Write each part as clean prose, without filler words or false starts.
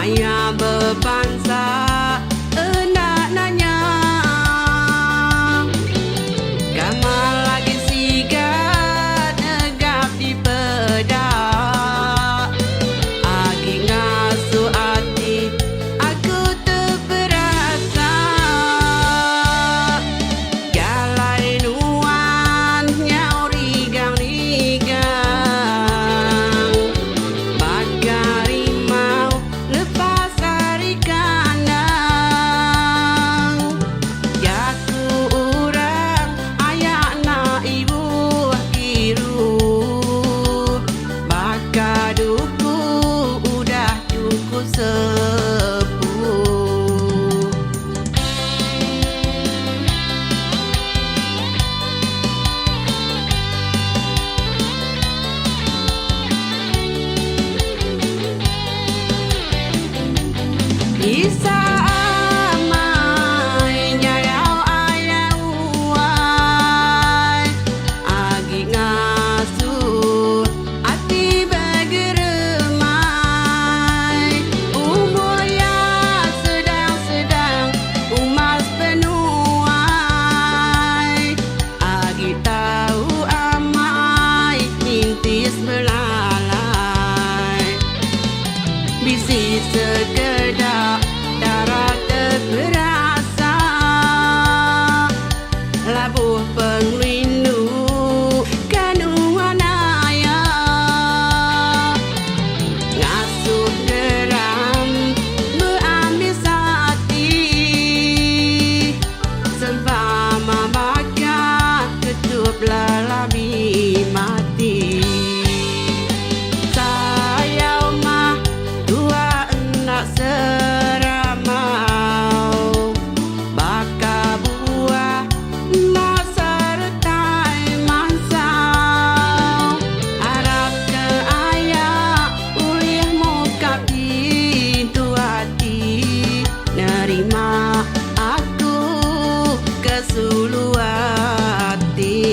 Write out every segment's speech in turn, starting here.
Maya berbangsa enak nanya Gamal lagi sigat negap di pedak Agi ngasuh hati aku terperasa Galai nuan nyau rigang-rigang Bagai rimau lepas hari kandang Jaku urang ayak na ibu kiru Baka duku udah cukup sepuh Isa amai nyayau ayau ai Agi ngasuh hati bergeremai Umur yang sedang-sedang umas penuai Agi tahu amai mintis belalai Bisi sekedar darah terperasa Labuh pengrindu kandungan ayah Ngasuh geram berambil sati Sempama maka ketup lalabi mati Sayau mah dua anak seramau Baka buah nak sertai mansau Harap ke ayah ulih muka pintu hati Nerima aku kesuluh hati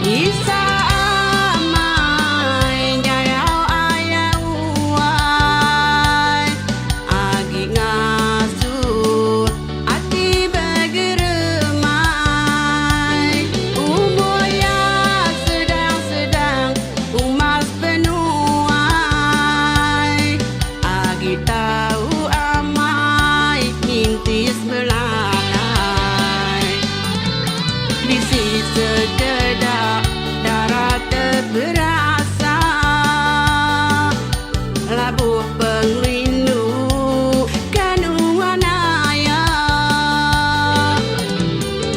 Isa amai nyayau ayau ai Agi ngasuh hati bergeremai Umur yang sedang-sedang umas penuai Agi tahu amai mintis belalai Bisi sekedar darah terperasa Labuh pengrindu kandungan ayah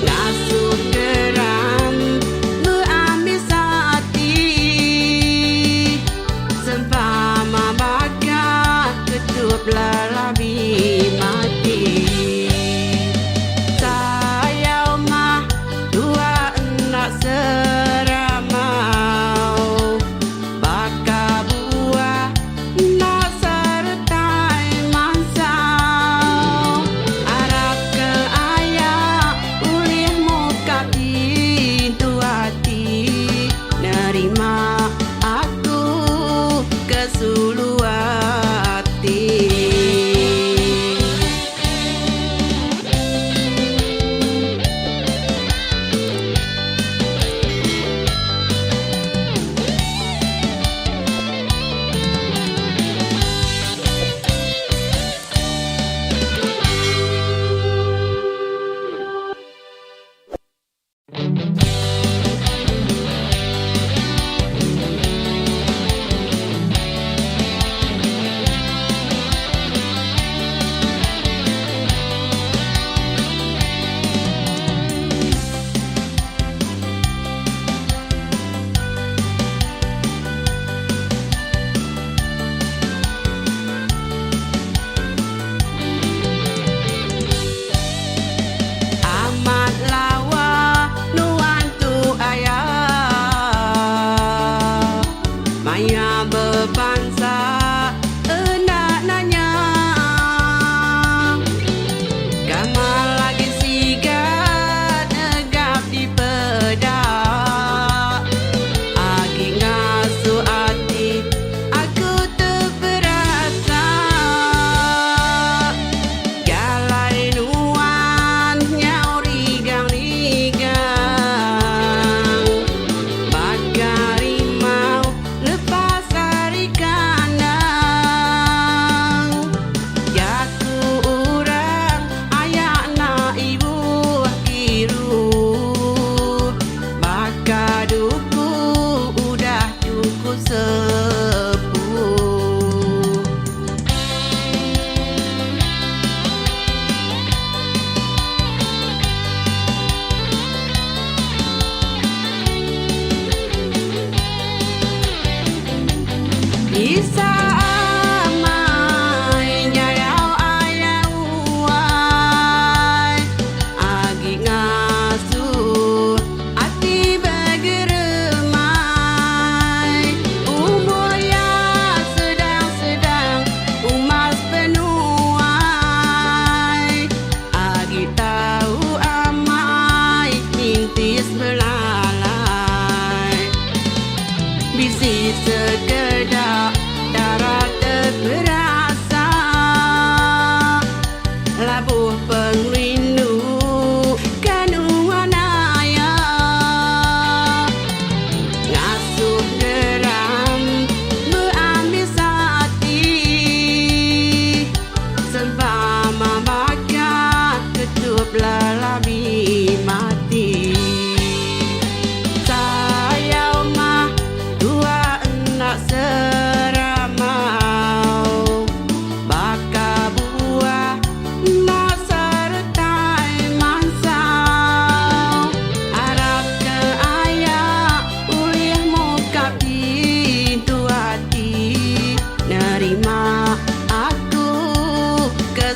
Ngasuh geram berambil sati Sempama baka ketup lalabi mati Sayau mah dua anak seramau Baka buah nak sertai mansau Harap ke ayah ulih muka pintu hati Nerima aku kesuluh hati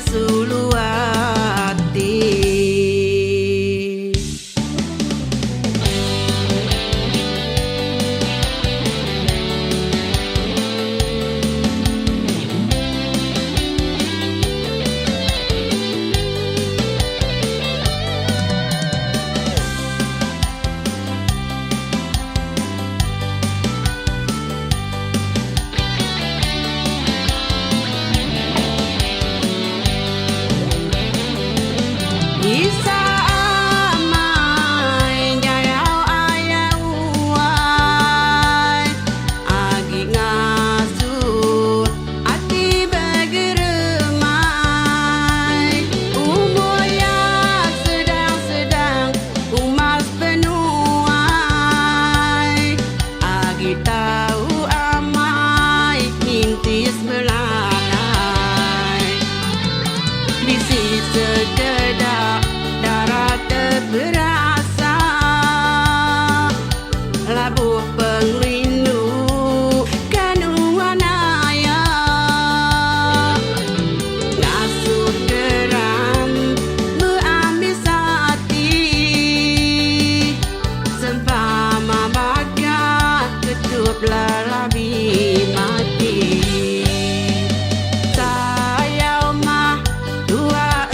suluati. Isa amai jayau ayau ai agi ngasu ati bergeremai umur yang sedang-sedang umas penuai agi tahu amai mintis belai bisi sekedar darah terberasa labuh pengrindu kandungan ayah ngasuh geram beambis hati sempama bagat ketup lalabi mati sayau mah tua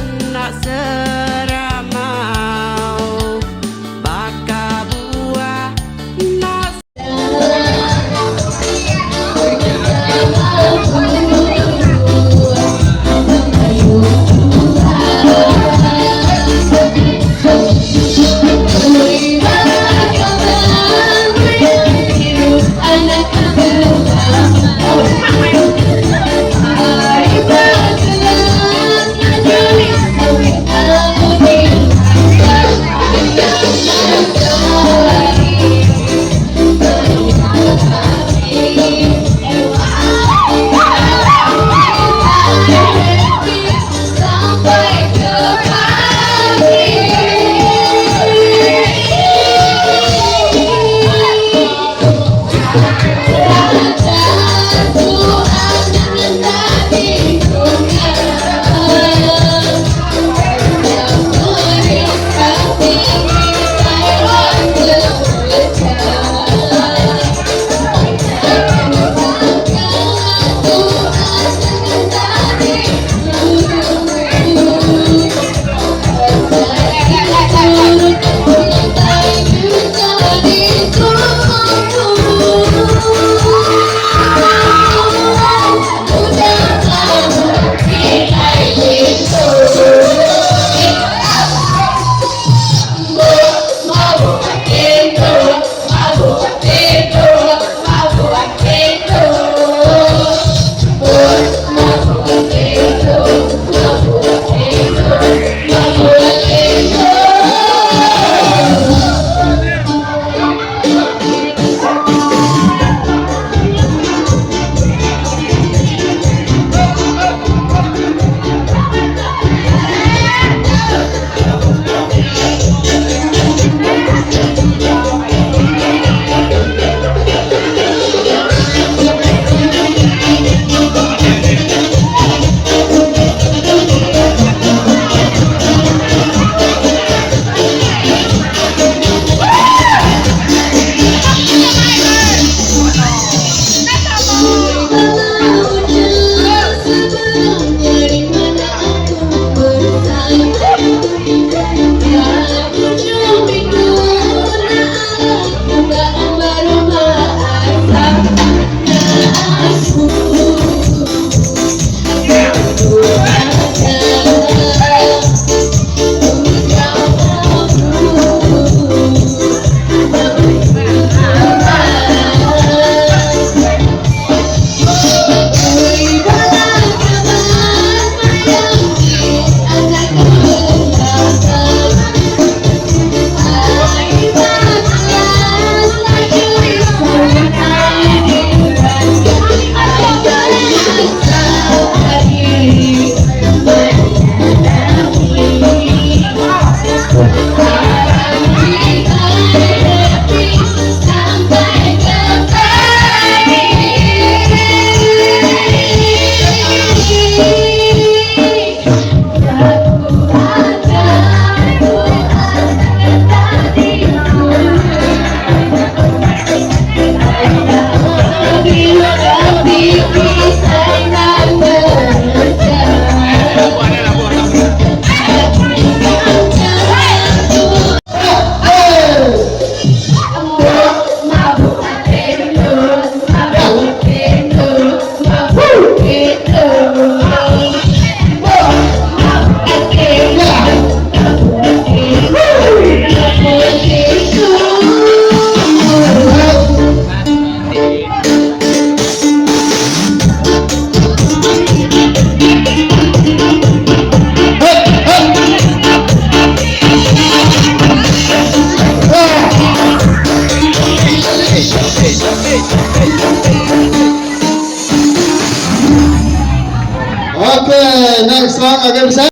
Okay, next song again, sir.